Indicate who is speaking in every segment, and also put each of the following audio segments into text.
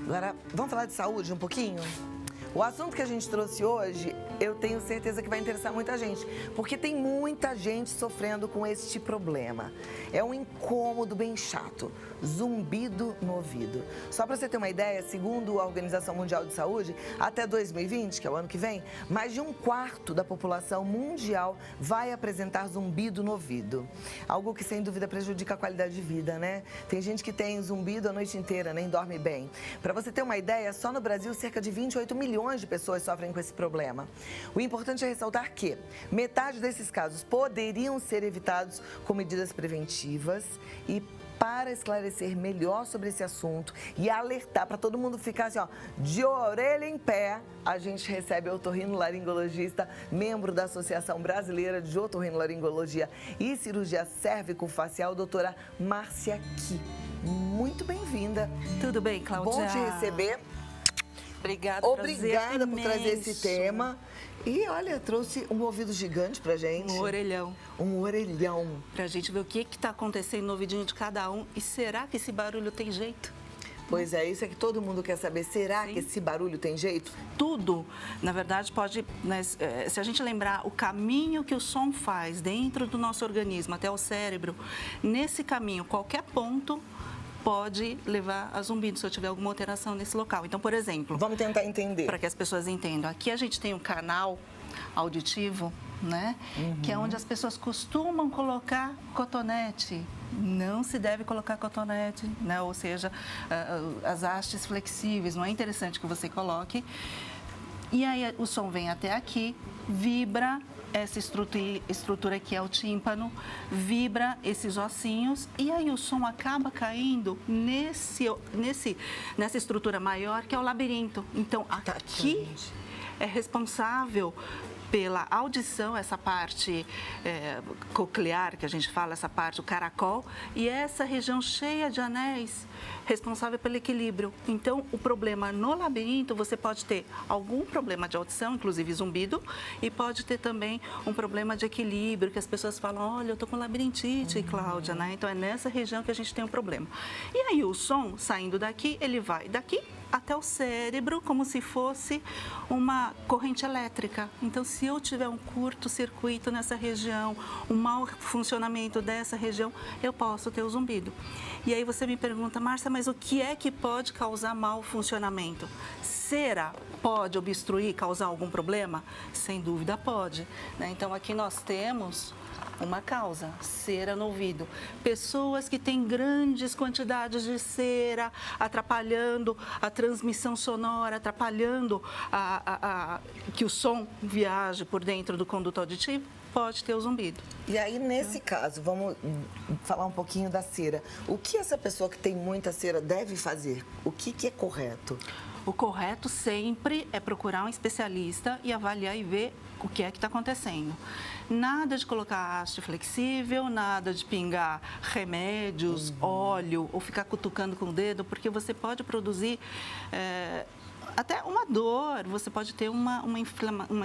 Speaker 1: Agora, vamos falar de saúde um pouquinho? O assunto que a gente trouxe hoje, eu tenho certeza que vai interessar muita gente, porque tem muita gente sofrendo com este problema. É um incômodo bem chato, zumbido no ouvido. Só para você ter uma ideia, segundo a Organização Mundial de Saúde, até 2020, que é o ano que vem, mais de 1/4 da população mundial vai apresentar zumbido no ouvido. Algo que sem dúvida prejudica a qualidade de vida, né? Tem gente que tem zumbido a noite inteira, nem dorme bem. Para você ter uma ideia, só no Brasil cerca de 28 milhões de pessoas sofrem com esse problema. O importante é ressaltar que metade desses casos poderiam ser evitados com medidas preventivas e para esclarecer melhor sobre esse assunto e alertar para todo mundo ficar assim, ó, de orelha em pé, a gente recebe o otorrinolaringologista, membro da Associação Brasileira de Otorrinolaringologia e Cirurgia Cérvico-Facial, doutora Márcia Ki. Muito bem-vinda.
Speaker 2: Tudo bem, Cláudia?
Speaker 1: Bom te receber. Obrigada por trazer esse tema. E olha, trouxe um ouvido gigante pra gente.
Speaker 2: Um orelhão.
Speaker 1: Um orelhão.
Speaker 2: Pra gente ver o que está acontecendo no ouvidinho de cada um. E será que esse barulho tem jeito?
Speaker 1: Pois é, isso é que todo mundo quer saber. Será que esse barulho tem jeito?
Speaker 2: Tudo, na verdade, pode... Né, se a gente lembrar o caminho que o som faz dentro do nosso organismo até o cérebro, nesse caminho, qualquer ponto pode levar a zumbido se eu tiver alguma alteração nesse local. Então, por exemplo...
Speaker 1: Vamos tentar entender.
Speaker 2: Para que as pessoas entendam. Aqui a gente tem um canal auditivo, né? Que é onde as pessoas costumam colocar cotonete. Não se deve colocar cotonete, né? Ou seja, as hastes flexíveis. Não é interessante que você coloque. E aí o som vem até aqui, vibra essa estrutura que é o tímpano, vibra esses ossinhos e aí o som acaba caindo nessa estrutura maior que é o labirinto. Então, aqui é responsável pela audição, essa parte coclear, que a gente fala, essa parte, o caracol, e essa região cheia de anéis, responsável pelo equilíbrio. Então, o problema no labirinto, você pode ter algum problema de audição, inclusive zumbido, e pode ter também um problema de equilíbrio, que as pessoas falam, olha, eu tô com labirintite, Cláudia, né? Então, é nessa região que a gente tem um problema. E aí, o som, saindo daqui, ele vai daqui até o cérebro, como se fosse uma corrente elétrica. Então, se eu tiver um curto-circuito nessa região, um mau funcionamento dessa região, eu posso ter o zumbido. E aí você me pergunta, Márcia, mas o que é que pode causar mau funcionamento? Cera pode obstruir, causar algum problema? Sem dúvida pode, né? Então, aqui nós temos uma causa, cera no ouvido. Pessoas que têm grandes quantidades de cera, atrapalhando a transmissão sonora, atrapalhando que o som viaje por dentro do conduto auditivo, pode ter o zumbido.
Speaker 1: E aí, nesse caso, vamos falar um pouquinho da cera. O que essa pessoa que tem muita cera deve fazer? O que é correto?
Speaker 2: O correto sempre é procurar um especialista e avaliar e ver o que é que está acontecendo. Nada de colocar haste flexível, nada de pingar remédios, óleo ou ficar cutucando com o dedo, porque você pode produzir até uma dor, você pode ter uma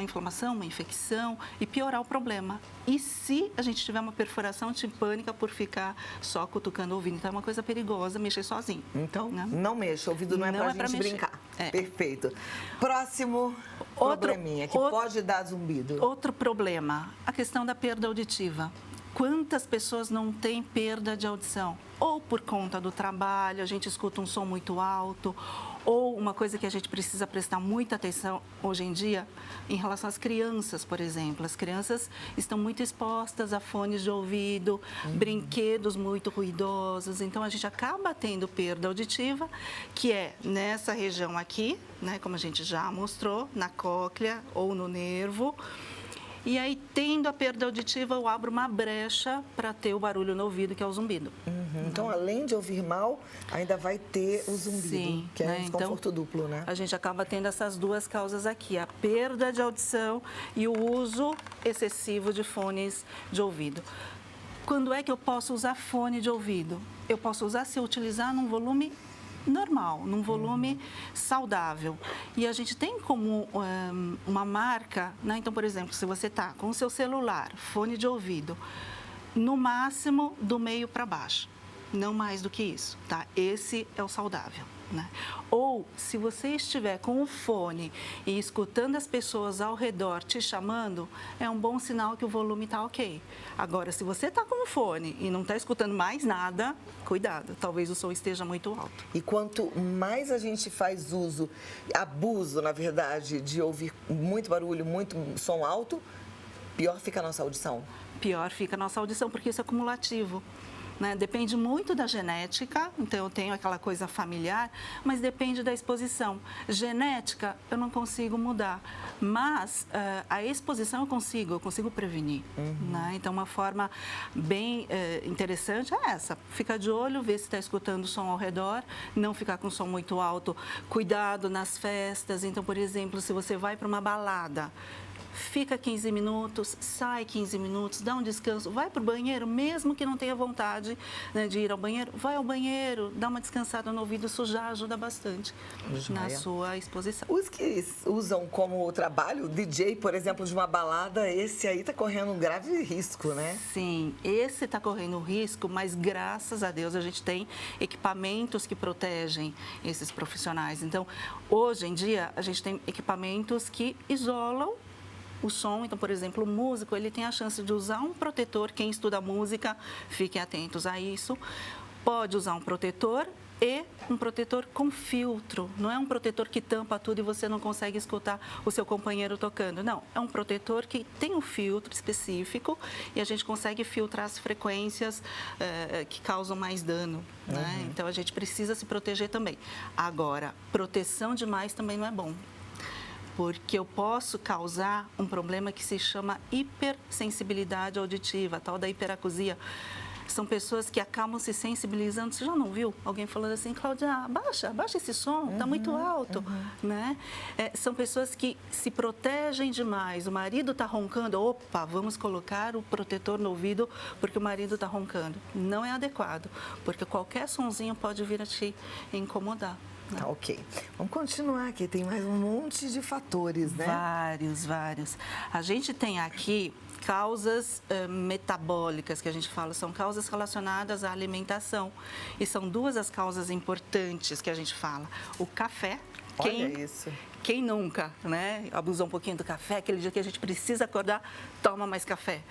Speaker 2: inflamação, uma infecção e piorar o problema. E se a gente tiver uma perfuração timpânica por ficar só cutucando o ouvido, então é uma coisa perigosa mexer sozinho.
Speaker 1: Então,
Speaker 2: né?
Speaker 1: não mexa, o ouvido não é pra gente brincar. Perfeito. Próximo probleminha que pode dar zumbido.
Speaker 2: Outro problema, a questão da perda auditiva. Quantas pessoas não têm perda de audição? Ou por conta do trabalho, a gente escuta um som muito alto, ou uma coisa que a gente precisa prestar muita atenção hoje em dia, em relação às crianças, por exemplo. As crianças estão muito expostas a fones de ouvido, brinquedos muito ruidosos, então a gente acaba tendo perda auditiva, que é nessa região aqui, né, como a gente já mostrou, na cóclea ou no nervo. E aí, tendo a perda auditiva, eu abro uma brecha para ter o barulho no ouvido, que é o zumbido.
Speaker 1: Então, além de ouvir mal, ainda vai ter o zumbido,
Speaker 2: sim,
Speaker 1: que é
Speaker 2: né?
Speaker 1: um desconforto duplo, né?
Speaker 2: A gente acaba tendo essas duas causas aqui, a perda de audição e o uso excessivo de fones de ouvido. Quando é que eu posso usar fone de ouvido? Eu posso usar se eu utilizar num volume normal, num volume saudável. E a gente tem como uma marca, né? Então, por exemplo, se você está com o seu celular, fone de ouvido, no máximo do meio para baixo, não mais do que isso, tá? Esse é o saudável. né? Ou, se você estiver com o fone e escutando as pessoas ao redor te chamando, é um bom sinal que o volume está ok. Agora, se você está com o fone e não está escutando mais nada, cuidado, talvez o som esteja muito alto.
Speaker 1: E quanto mais a gente faz abuso, na verdade, de ouvir muito barulho, muito som alto, pior fica a nossa audição.
Speaker 2: Pior fica a nossa audição, porque isso é acumulativo. Né? Depende muito da genética, então eu tenho aquela coisa familiar, mas depende da exposição. Genética eu não consigo mudar, mas a exposição eu consigo prevenir. Né? Então uma forma bem interessante é essa, fica de olho, ver se está escutando o som ao redor, não ficar com som muito alto, cuidado nas festas. Então, por exemplo, se você vai para uma balada, fica 15 minutos, sai 15 minutos, dá um descanso, vai para o banheiro, mesmo que não tenha vontade, né, de ir ao banheiro, vai ao banheiro, dá uma descansada no ouvido, isso já ajuda bastante na sua exposição.
Speaker 1: Os que usam como trabalho, o DJ, por exemplo, de uma balada, esse aí está correndo um grave risco, né?
Speaker 2: Sim, esse está correndo risco, mas graças a Deus a gente tem equipamentos que protegem esses profissionais. Então, hoje em dia, a gente tem equipamentos que isolam o som. Então, por exemplo, o músico, ele tem a chance de usar um protetor. Quem estuda música, fiquem atentos a isso. Pode usar um protetor e um protetor com filtro. Não é um protetor que tampa tudo e você não consegue escutar o seu companheiro tocando. Não, é um protetor que tem um filtro específico e a gente consegue filtrar as frequências que causam mais dano. Né? Então, a gente precisa se proteger também. Agora, proteção demais também não é bom, porque eu posso causar um problema que se chama hipersensibilidade auditiva, a tal da hiperacusia. São pessoas que acabam se sensibilizando. Você já não viu alguém falando assim, Cláudia, abaixa esse som, está muito alto, né? São pessoas que se protegem demais. O marido está roncando, opa, vamos colocar o protetor no ouvido porque o marido está roncando. Não é adequado, porque qualquer sonzinho pode vir a te incomodar.
Speaker 1: Tá, ok. Vamos continuar aqui, tem mais um monte de fatores, né?
Speaker 2: Vários. A gente tem aqui causas metabólicas, que a gente fala, são causas relacionadas à alimentação. E são duas as causas importantes que a gente fala. O café.
Speaker 1: Olha isso.
Speaker 2: Quem nunca, né? Abusou um pouquinho do café, aquele dia que a gente precisa acordar, toma mais café.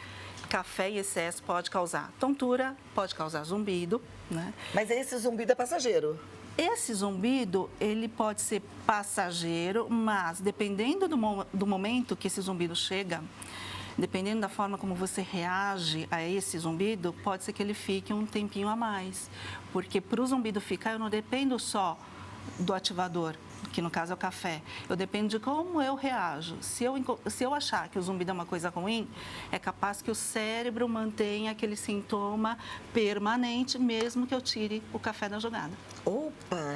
Speaker 2: Café em excesso pode causar tontura, pode causar zumbido, né?
Speaker 1: Mas esse zumbido é passageiro?
Speaker 2: Esse zumbido, ele pode ser passageiro, mas dependendo do momento que esse zumbido chega, dependendo da forma como você reage a esse zumbido, pode ser que ele fique um tempinho a mais. Porque para o zumbido ficar, eu não dependo só do ativador, que no caso é o café. Eu dependo de como eu reajo. Se eu achar que o zumbido é uma coisa ruim, é capaz que o cérebro mantenha aquele sintoma permanente, mesmo que eu tire o café da jogada.
Speaker 1: Opa!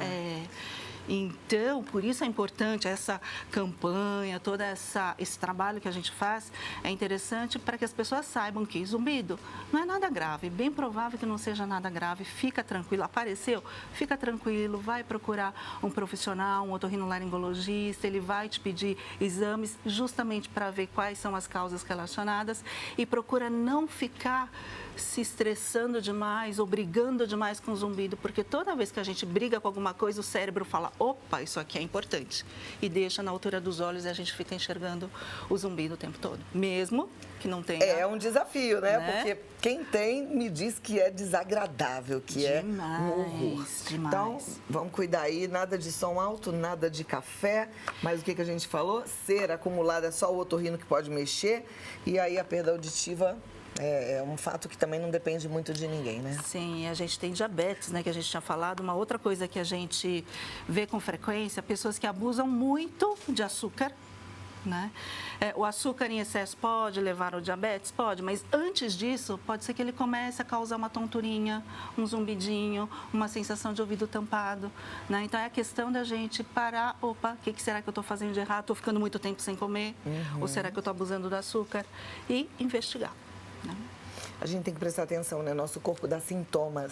Speaker 2: Então, por isso é importante essa campanha, todo esse trabalho que a gente faz, é interessante para que as pessoas saibam que zumbido não é nada grave, bem provável que não seja nada grave, fica tranquilo, apareceu, fica tranquilo, vai procurar um profissional, um otorrinolaringologista, ele vai te pedir exames justamente para ver quais são as causas relacionadas e procura não ficar se estressando demais ou brigando demais com o zumbido, porque toda vez que a gente briga com alguma coisa, o cérebro fala, opa, isso aqui é importante, e deixa na altura dos olhos e a gente fica enxergando o zumbido o tempo todo, mesmo que não tenha.
Speaker 1: É um desafio, né? Porque quem tem me diz que é desagradável, que
Speaker 2: demais,
Speaker 1: é um horror.
Speaker 2: Demais.
Speaker 1: Então, vamos cuidar aí, nada de som alto, nada de café, mas o que a gente falou? Cera acumulada é só o otorrino que pode mexer, e aí a perda auditiva é um fato que também não depende muito de ninguém, né?
Speaker 2: Sim, a gente tem diabetes, né, que a gente tinha falado. Uma outra coisa que a gente vê com frequência, pessoas que abusam muito de açúcar, né? O açúcar em excesso pode levar ao diabetes? Pode, mas antes disso, pode ser que ele comece a causar uma tonturinha, um zumbidinho, uma sensação de ouvido tampado, né? Então, é a questão da gente parar, opa, o que será que eu estou fazendo de errado? Estou ficando muito tempo sem comer? Ou será que eu estou abusando do açúcar? E investigar.
Speaker 1: a gente tem que prestar atenção, né? Nosso corpo dá sintomas.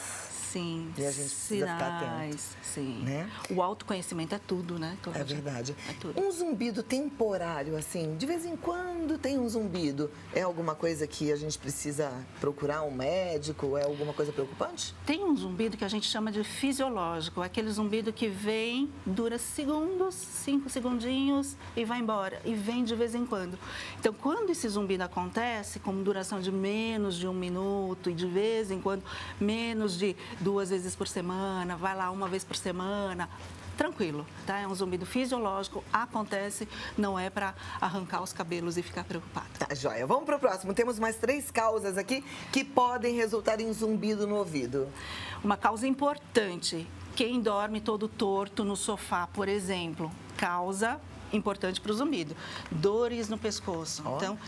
Speaker 2: Sim,
Speaker 1: E a gente precisa ficar atento.
Speaker 2: Sim.
Speaker 1: Né?
Speaker 2: O autoconhecimento é tudo, né?
Speaker 1: É verdade.
Speaker 2: É tudo.
Speaker 1: Um zumbido temporário, assim, de vez em quando tem um zumbido. É alguma coisa que a gente precisa procurar um médico? É alguma coisa preocupante?
Speaker 2: Tem um zumbido que a gente chama de fisiológico, aquele zumbido que vem, dura segundos, 5 segundinhos e vai embora. E vem de vez em quando. Então, quando esse zumbido acontece, com duração de menos de 1 minuto e de vez em quando menos de 2 vezes por semana, vai lá 1 vez por semana, tranquilo, tá? É um zumbido fisiológico, acontece, não é para arrancar os cabelos e ficar preocupado.
Speaker 1: Tá, joia. Vamos para o próximo. Temos mais 3 causas aqui que podem resultar em zumbido no ouvido.
Speaker 2: Uma causa importante, quem dorme todo torto no sofá, por exemplo, causa importante para o zumbido, dores no pescoço.
Speaker 1: Oh.
Speaker 2: Então,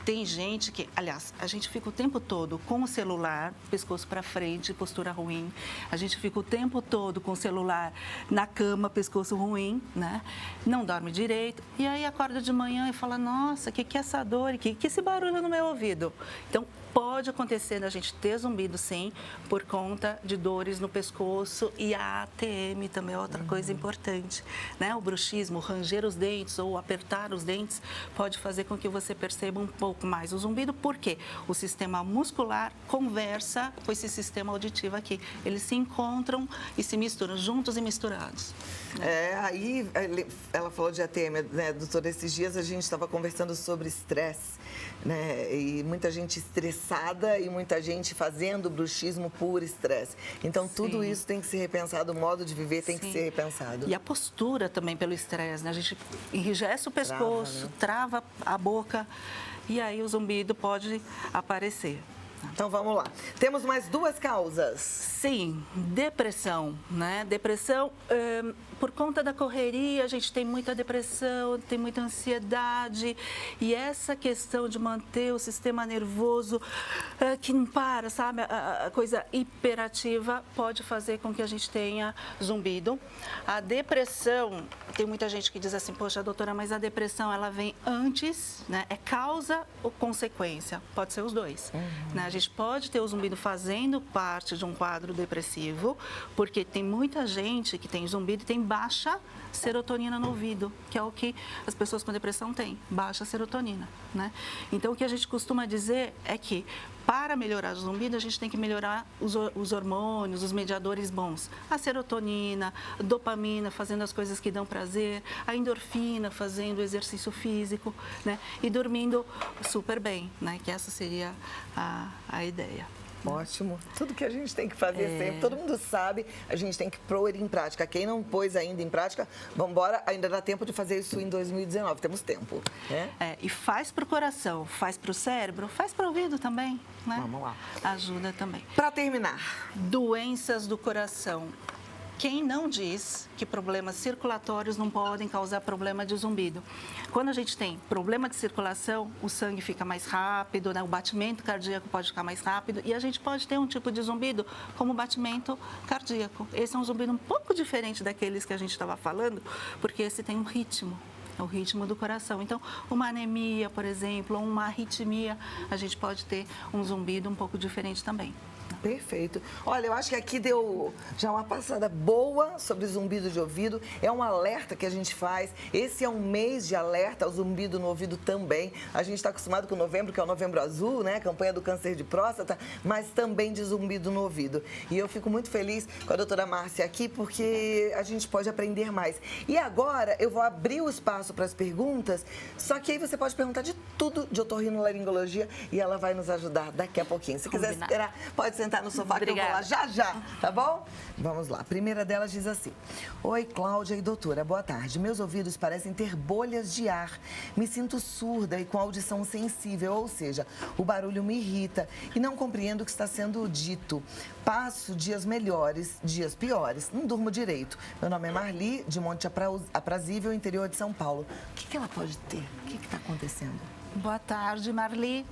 Speaker 2: tem gente que, aliás, a gente fica o tempo todo com o celular, pescoço para frente, postura ruim. A gente fica o tempo todo com o celular na cama, pescoço ruim, né? Não dorme direito. E aí acorda de manhã e fala, nossa, o que é essa dor? O que é esse barulho no meu ouvido? Então, pode acontecer da gente ter zumbido, sim, por conta de dores no pescoço, e a ATM também é outra coisa importante, né? O bruxismo, ranger os dentes ou apertar os dentes pode fazer com que você perceba um pouco mais o zumbido, porque o sistema muscular conversa com esse sistema auditivo aqui. Eles se encontram e se misturam, juntos e misturados.
Speaker 1: Aí ela falou de ATM, né, doutora? Esses dias a gente estava conversando sobre estresse, né? E muita gente estressada e muita gente fazendo bruxismo por estresse. Então, tudo isso tem que ser repensado, o modo de viver tem que ser repensado.
Speaker 2: E a postura também pelo estresse, né? A gente enrijece o pescoço, trava a boca e aí o zumbido pode aparecer.
Speaker 1: Então, vamos lá. Temos mais 2 causas.
Speaker 2: Sim, depressão, né? Depressão, por conta da correria, a gente tem muita depressão, tem muita ansiedade. E essa questão de manter o sistema nervoso que não para, sabe? A coisa hiperativa pode fazer com que a gente tenha zumbido. A depressão, tem muita gente que diz assim, poxa, doutora, mas a depressão, ela vem antes, né? É causa ou consequência? Pode ser os dois, né? A gente pode ter o zumbido fazendo parte de um quadro depressivo, porque tem muita gente que tem zumbido e tem baixa serotonina no ouvido, que é o que as pessoas com depressão têm, baixa serotonina, né? Então, o que a gente costuma dizer é que para melhorar o zumbido, a gente tem que melhorar os hormônios, os mediadores bons. A serotonina, a dopamina, fazendo as coisas que dão prazer, a endorfina, fazendo exercício físico, né? E dormindo super bem, né? Que essa seria a ideia.
Speaker 1: Ótimo. Tudo que a gente tem que fazer sempre, todo mundo sabe, a gente tem que pôr em prática. Quem não pôs ainda em prática, vamos embora, ainda dá tempo de fazer isso em 2019, temos tempo. Né?
Speaker 2: E faz para o coração, faz para o cérebro, faz para o ouvido também, né?
Speaker 1: Vamos lá.
Speaker 2: Ajuda também.
Speaker 1: Para terminar.
Speaker 2: Doenças do coração. Quem não diz que problemas circulatórios não podem causar problema de zumbido? Quando a gente tem problema de circulação, o sangue fica mais rápido, né? O batimento cardíaco pode ficar mais rápido e a gente pode ter um tipo de zumbido como batimento cardíaco. Esse é um zumbido um pouco diferente daqueles que a gente estava falando, porque esse tem um ritmo. É o ritmo do coração. Então, uma anemia, por exemplo, ou uma arritmia, a gente pode ter um zumbido um pouco diferente também.
Speaker 1: Perfeito. Olha, eu acho que aqui deu já uma passada boa sobre zumbido de ouvido. É um alerta que a gente faz. Esse é um mês de alerta ao zumbido no ouvido também. A gente está acostumado com novembro, que é o Novembro Azul, né? Campanha do câncer de próstata, mas também de zumbido no ouvido. E eu fico muito feliz com a doutora Márcia aqui, porque a gente pode aprender mais. E agora eu vou abrir o espaço para as perguntas, só que aí você pode perguntar de tudo de otorrinolaringologia e ela vai nos ajudar daqui a pouquinho. Se quiser esperar, pode sentar no sofá. Obrigada. Que eu vou lá já, tá bom? Vamos lá. A primeira delas diz assim: oi, Cláudia e doutora, boa tarde. Meus ouvidos parecem ter bolhas de ar. Me sinto surda e com audição sensível, ou seja, o barulho me irrita e não compreendo o que está sendo dito. Passo dias melhores, dias piores. Não durmo direito. Meu nome é Marli, de Monte Aprazível, interior de São Paulo. O que ela pode ter? O que está acontecendo?
Speaker 2: Boa tarde, Marli.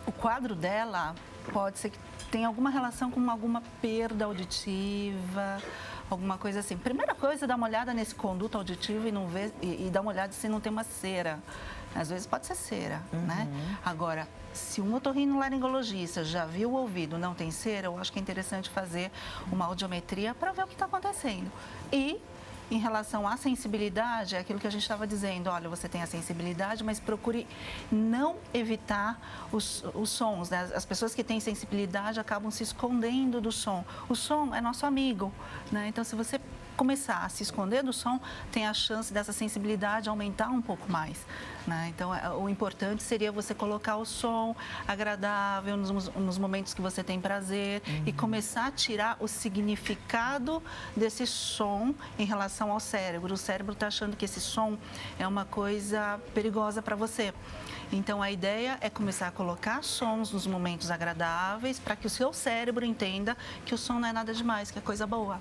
Speaker 2: O quadro dela pode ser que tenha alguma relação com alguma perda auditiva, alguma coisa assim. Primeira coisa, dá uma olhada nesse conduto auditivo e, não ver, e dá uma olhada se não tem uma cera. Às vezes pode ser cera, né? Agora, se um otorrinolaringologista já viu o ouvido, não tem cera, eu acho que é interessante fazer uma audiometria para ver o que está acontecendo. E em relação à sensibilidade, é aquilo que a gente estava dizendo, olha, você tem a sensibilidade, mas procure não evitar os sons, né? As pessoas que têm sensibilidade acabam se escondendo do som. O som é nosso amigo, né? Então, se você começar a se esconder do som, tem a chance dessa sensibilidade aumentar um pouco mais, né? Então, o importante seria você colocar o som agradável nos momentos que você tem prazer e começar a tirar o significado desse som em relação ao cérebro. O cérebro está achando que esse som é uma coisa perigosa para você. Então, a ideia é começar a colocar sons nos momentos agradáveis para que o seu cérebro entenda que o som não é nada demais, que é coisa boa.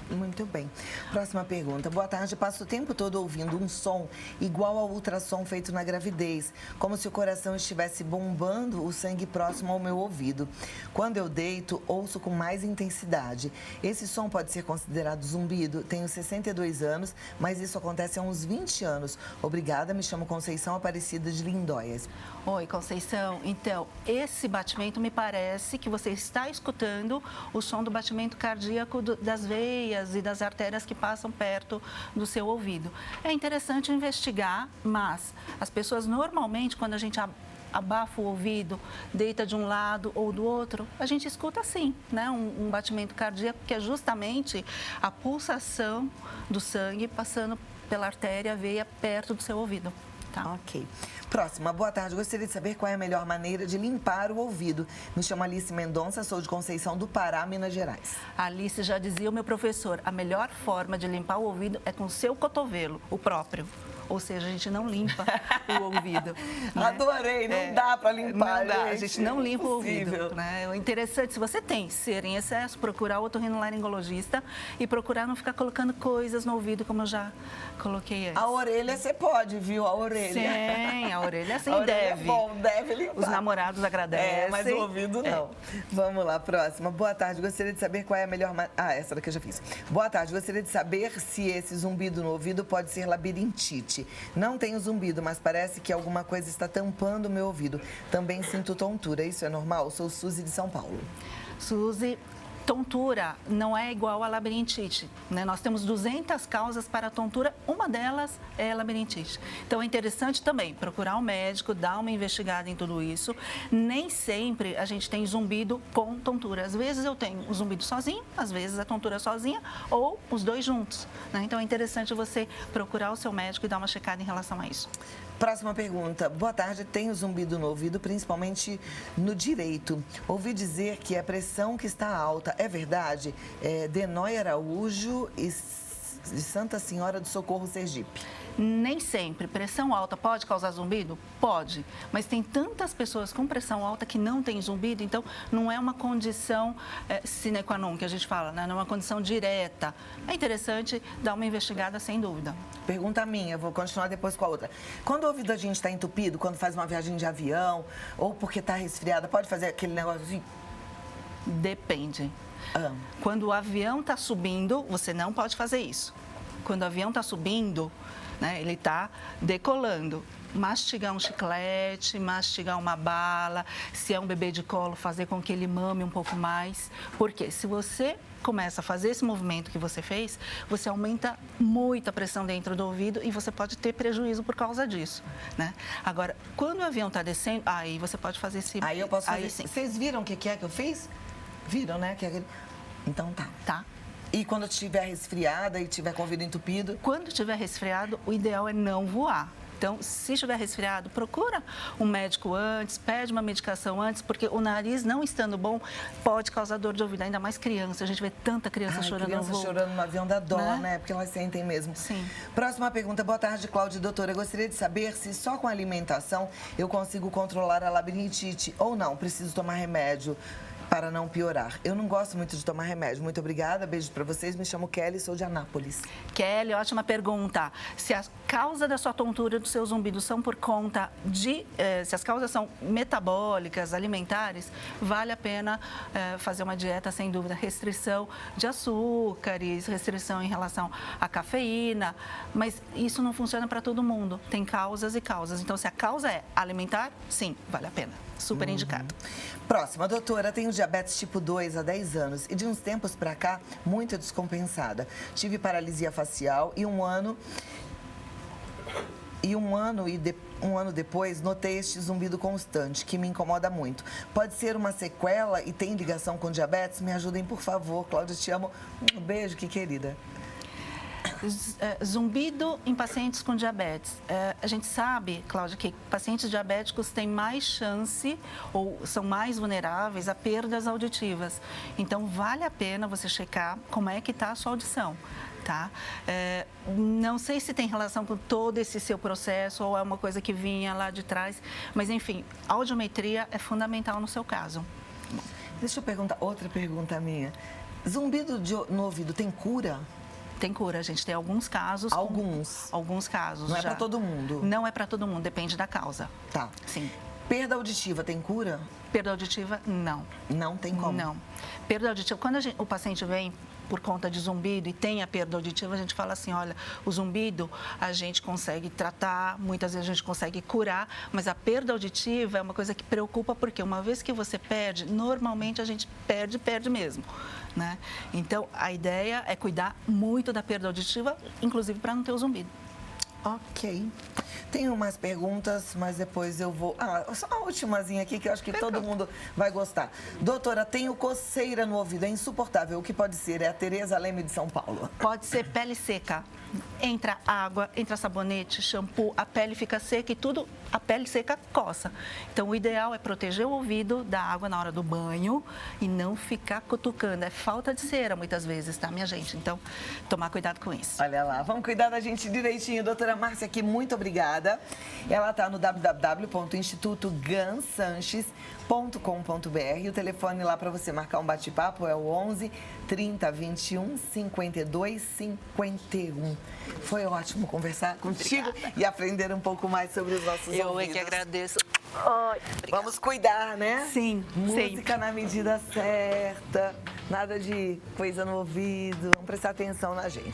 Speaker 1: Muito bem. Próxima pergunta. Boa tarde. Passo o tempo todo ouvindo um som igual ao ultrassom feito na gravidez, como se o coração estivesse bombando o sangue próximo ao meu ouvido. Quando eu deito, ouço com mais intensidade. Esse som pode ser considerado zumbido? Tenho 62 anos, mas isso acontece há uns 20 anos. Obrigada, me chamo Conceição Aparecida de Lindóias.
Speaker 2: Oi, Conceição. Então, esse batimento me parece que você está escutando o som do batimento cardíaco das veias e das artérias que passam perto do seu ouvido. É interessante investigar, mas as pessoas normalmente, quando a gente abafa o ouvido, deita de um lado ou do outro, a gente escuta sim, né? Um batimento cardíaco, que é justamente a pulsação do sangue passando pela artéria, a veia, perto do seu ouvido. Tá.
Speaker 1: Ok. Próxima. Boa tarde. Gostaria de saber qual é a melhor maneira de limpar o ouvido. Me chamo Alice Mendonça, sou de Conceição do Pará, Minas Gerais.
Speaker 2: A Alice já dizia o meu professor, a melhor forma de limpar o ouvido é com o seu cotovelo, o próprio. Ou seja, a gente não limpa o ouvido. Né?
Speaker 1: Adorei, não dá para limpar.
Speaker 2: Não dá, a gente não limpa o ouvido.
Speaker 1: Né?
Speaker 2: Né? O interessante, se você tem cera em excesso, procurar o otorrinolaringologista e procurar não ficar colocando coisas no ouvido, como eu já coloquei antes.
Speaker 1: A orelha você pode, viu? A orelha.
Speaker 2: Sim, a orelha sim,
Speaker 1: a orelha
Speaker 2: deve.
Speaker 1: É bom, deve limpar.
Speaker 2: Os namorados agradecem.
Speaker 1: Mas o ouvido não. Vamos lá, próxima. Boa tarde, gostaria de saber qual é a melhor... essa daqui eu já fiz. Boa tarde, gostaria de saber se esse zumbido no ouvido pode ser labirintite. Não tenho zumbido, mas parece que alguma coisa está tampando o meu ouvido. Também sinto tontura. Isso é normal? Sou Suzy de São Paulo.
Speaker 2: Suzy, tontura não é igual a labirintite, né? Nós temos 200 causas para a tontura, uma delas é a labirintite. Então, é interessante também procurar um médico, dar uma investigada em tudo isso. Nem sempre a gente tem zumbido com tontura. Às vezes eu tenho o zumbido sozinho, às vezes a tontura sozinha ou os dois juntos, né? Então, é interessante você procurar o seu médico e dar uma checada em relação a isso.
Speaker 1: Próxima pergunta. Boa tarde, tenho zumbido no ouvido, principalmente no direito. Ouvi dizer que a pressão que está alta, é verdade? Denói Araújo e de Santa Senhora do Socorro, Sergipe.
Speaker 2: Nem sempre. Pressão alta pode causar zumbido? Pode. Mas tem tantas pessoas com pressão alta que não tem zumbido, então não é uma condição sine qua non, que a gente fala, né? Não é uma condição direta. É interessante dar uma investigada, sem dúvida.
Speaker 1: Pergunta minha, vou continuar depois com a outra. Quando o ouvido da gente está entupido, quando faz uma viagem de avião ou porque está resfriada, pode fazer aquele negócio assim?
Speaker 2: Depende. Quando o avião está subindo, você não pode fazer isso. Quando o avião está subindo, né, ele está decolando. Mastigar um chiclete, mastigar uma bala, se é um bebê de colo, fazer com que ele mame um pouco mais. Porque se você começa a fazer esse movimento que você fez, você aumenta muito a pressão dentro do ouvido e você pode ter prejuízo por causa disso, né? Agora, quando o avião está descendo, aí você pode fazer esse...
Speaker 1: Aí eu posso fazer.
Speaker 2: Aí, sim.
Speaker 1: Vocês viram o que é que eu fiz? Viram, né? Então tá.
Speaker 2: Tá.
Speaker 1: E quando estiver resfriada e tiver com o ouvido entupido?
Speaker 2: Quando estiver resfriado, o ideal é não voar. Então, se estiver resfriado, procura um médico antes, pede uma medicação antes, porque o nariz não estando bom pode causar dor de ouvido, ainda mais criança. A gente vê tanta criança chorando no voo.
Speaker 1: Chorando no avião dá dó, né? Porque elas sentem mesmo.
Speaker 2: Sim.
Speaker 1: Próxima pergunta. Boa tarde, Cláudia. Doutora, eu gostaria de saber se só com alimentação eu consigo controlar a labirintite ou não. Preciso tomar remédio. para não piorar. Eu não gosto muito de tomar remédio. Muito obrigada, beijo para vocês. Me chamo Kelly, sou de Anápolis.
Speaker 2: Kelly, ótima pergunta. Se a causa da sua tontura, do seu zumbido são por conta de... se as causas são metabólicas, alimentares, vale a pena fazer uma dieta, sem dúvida. Restrição de açúcares, restrição em relação à cafeína, mas isso não funciona para todo mundo. Tem causas e causas. Então, se a causa é alimentar, sim, vale a pena. Super indicado.
Speaker 1: Próxima, doutora, tenho diabetes tipo 2 há 10 anos e de uns tempos pra cá, muito descompensada. Tive paralisia facial e um ano depois notei este zumbido constante, que me incomoda muito. Pode ser uma sequela e tem ligação com diabetes? Me ajudem, por favor. Cláudia, te amo. Um beijo, que querida.
Speaker 2: Zumbido em pacientes com diabetes. A gente sabe, Cláudia, que pacientes diabéticos têm mais chance ou são mais vulneráveis a perdas auditivas. Então, vale a pena você checar como é que está a sua audição. Tá? Não sei se tem relação com todo esse seu processo ou é uma coisa que vinha lá de trás, mas enfim, a audiometria é fundamental no seu caso.
Speaker 1: Deixa eu perguntar, outra pergunta minha. Zumbido no ouvido tem cura?
Speaker 2: Tem cura, a gente tem alguns casos. Alguns casos.
Speaker 1: Não é para todo mundo?
Speaker 2: Não é para todo mundo, depende da causa.
Speaker 1: Tá.
Speaker 2: Sim.
Speaker 1: Perda auditiva tem cura?
Speaker 2: Perda auditiva, não.
Speaker 1: Não tem como?
Speaker 2: Não. Perda auditiva, quando o paciente vem por conta de zumbido e tem a perda auditiva, a gente fala assim, olha, o zumbido a gente consegue tratar, muitas vezes a gente consegue curar, mas a perda auditiva é uma coisa que preocupa porque uma vez que você perde, normalmente a gente perde mesmo, né? Então, a ideia é cuidar muito da perda auditiva, inclusive para não ter o zumbido.
Speaker 1: Ok. Tenho umas perguntas, mas depois eu vou... só uma ultimazinha aqui que eu acho que todo mundo vai gostar. Doutora, tenho coceira no ouvido, é insuportável. O que pode ser? É a Tereza Leme de São Paulo.
Speaker 2: Pode ser pele seca. Entra água, entra sabonete, shampoo, a pele fica seca e tudo, a pele seca coça. Então, o ideal é proteger o ouvido da água na hora do banho e não ficar cutucando. É falta de cera, muitas vezes, tá, minha gente? Então, tomar cuidado com isso.
Speaker 1: Olha lá, vamos cuidar da gente direitinho. Doutora Márcia aqui, muito obrigada. Ela está no www.institutogansanches.com.br. O telefone lá para você marcar um bate-papo é o 11 30 21 52 51. Foi ótimo conversar contigo e aprender um pouco mais sobre os nossos ouvidos.
Speaker 2: Eu é que agradeço.
Speaker 1: Vamos cuidar, né?
Speaker 2: Sim,
Speaker 1: Música na medida certa, nada de coisa no ouvido. Vamos prestar atenção na gente.